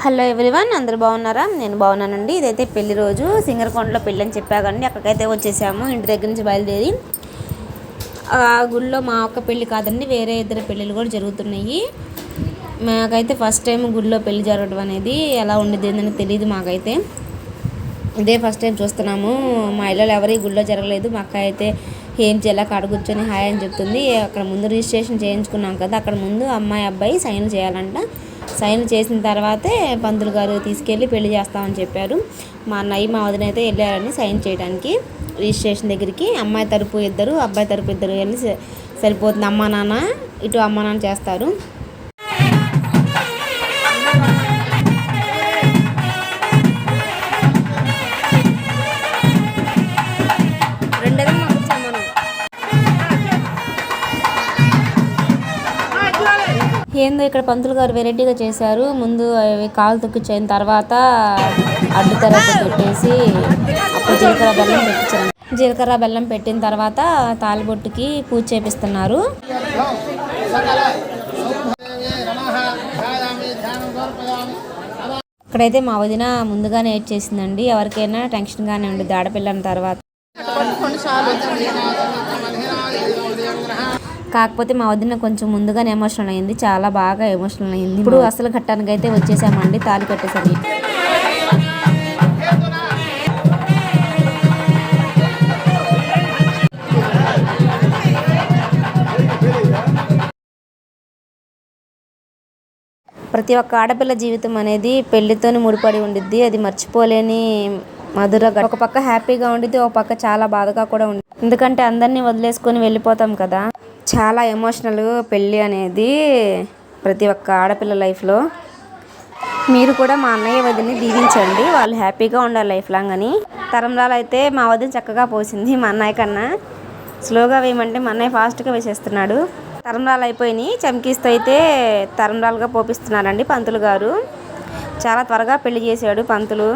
Hello everyone, అందరూ బాగున్నారా? నేను బాగున్నానండి. ఇదైతే పెళ్లి రోజు సింగరకొండలో పెళ్ళి అని చెప్పాకండి. అక్కడికైతే వచ్చేసాము. ఇంటి దగ్గర నుంచి బయలుదేరి ఆ గుళ్ళో మా ఒక్క పెళ్ళి కాదండి, వేరే ఇద్దరు పెళ్ళిళ్ళు కూడా జరుగుతున్నాయి. మాకైతే ఫస్ట్ టైం గుళ్ళో పెళ్లి జరగడం అనేది ఎలా ఉండేది ఏందని తెలియదు. మాకైతే ఇదే ఫస్ట్ టైం చూస్తున్నాము. మా ఇళ్ళలో ఎవరి గుళ్ళో జరగలేదు. మా అక్క అయితే ఏం చేయాలి, అక్కడ కూర్చొని హాయ్ అని చెప్తుంది. అక్కడ ముందు రిజిస్ట్రేషన్ చేయించుకున్నాం కదా, అక్కడ ముందు అమ్మాయి అబ్బాయి సైన్ చేయాలంట. సైన్ చేసిన తర్వాతే పంతులు గారు తీసుకెళ్ళి పెళ్లి చేస్తామని చెప్పారు. మా అన్నయ్య మా వదిన అయితే వెళ్ళారని సైన్ చేయడానికి రిజిస్ట్రేషన్ దగ్గరికి. అమ్మాయి తరపు ఇద్దరు, అబ్బాయి తరపు ఇద్దరు వెళ్ళి సరిపోతుంది. అమ్మా నాన్న ఇటు అమ్మా నాన్న చేస్తారు. ఏందో ఇక్కడ పంతులు గారు వెరైటీగా చేశారు. ముందు కాలు తొక్కిచ్చిన తర్వాత అడ్డు తెర పెట్టేసి అప్పుడు జీలకర్ర బెల్లం పెట్టించారు. జీలకర్ర బెల్లం పెట్టిన తర్వాత తాలిబొట్టుకి పూజ చేపిస్తున్నారు. ఇక్కడైతే మా వదిన ముందుగానే ఏడ్ చేసిందండి. ఎవరికైనా టెన్షన్గానే ఉండేది ఆడపిల్లని తర్వాత. కాకపోతే మా వదిన కొంచెం ముందుగానే ఎమోషనల్ అయింది, చాలా బాగా ఎమోషనల్ అయింది. ఇప్పుడు అసలు ఘట్టానికి అయితే వచ్చేసామండి, తాళి కట్టేసరి. ప్రతి ఒక్క ఆడపిల్ల జీవితం అనేది పెళ్లితోనే ముడిపడి ఉండిద్ది. అది మర్చిపోలేని మధుర. ఒక పక్క హ్యాపీగా ఉండిద్ది, ఒక పక్క చాలా బాధగా కూడా ఉంది. ఎందుకంటే అందరినీ వదిలేసుకొని వెళ్ళిపోతాం కదా. చాలా ఎమోషనల్ పెళ్ళి అనేది ప్రతి ఒక్క ఆడపిల్ల లైఫ్లో. మీరు కూడా మా అన్నయ్య వదిని దీవించండి, వాళ్ళు హ్యాపీగా ఉండాలి లైఫ్ లాంగ్ అని. తరంరాలు అయితే మా వదిన చక్కగా పోసింది. మా అన్నయ్య కన్నా స్లోగా వేయమంటే మా అన్నయ్య ఫాస్ట్గా వేసేస్తున్నాడు. తరంరాలు అయిపోయినాయి. చమ్కీస్తో అయితే తరంరాలుగా పోపిస్తున్నారండి పంతులు గారు. చాలా త్వరగా పెళ్లి చేశాడు పంతులు.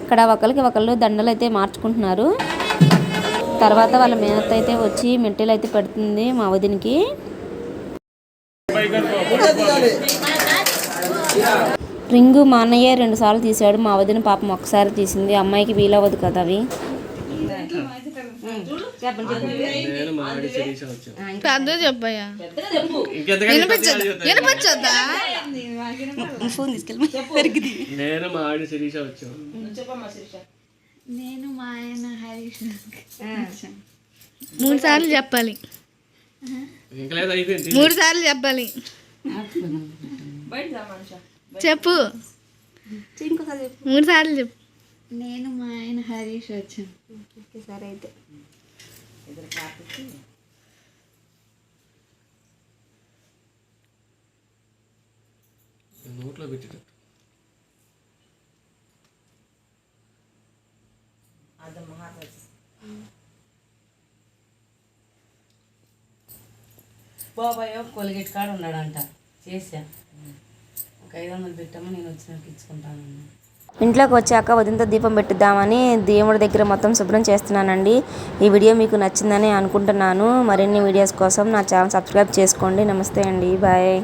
ఇక్కడ ఒకరికి ఒకళ్ళు దండలు అయితే మార్చుకుంటున్నారు. తర్వాత వాళ్ళ మేనత్త అయితే వచ్చి మెట్టెలు అయితే పెడుతుంది మా వదినికి. రింగు మా అన్నయ్య 2 సార్లు తీసాడు, మా వదిన పాపం ఒకసారి తీసింది. అమ్మాయికి వీలవ్వదు కదా అవి. నేను మా ఆయన హరీష్ 3 సార్లు చెప్పాలి. 3 సార్లు చెప్పాలి. చెప్పు, 3 సార్లు చెప్పు. నేను మా ఆయన హరీష్ వచ్చాను. సరే అయితే నోట్లో పెట్టేటట్టు బాబాయ్ కొలిగేట్ కాడ ఉన్నాడంట. చేసా ఒక 500 పెట్టామో నేను వచ్చినాక ఇచ్చుకుంటానన్నా. ఇంట్లోకి వచ్చాక వదినతో దీపం పెట్టిద్దామని దేవుడి దగ్గర మొత్తం శుభ్రం చేస్తున్నానండి. ఈ వీడియో మీకు నచ్చిందని అనుకుంటున్నాను. మరిన్ని వీడియోస్ కోసం నా ఛానల్ సబ్స్క్రైబ్ చేసుకోండి. నమస్తే అండి, బాయ్.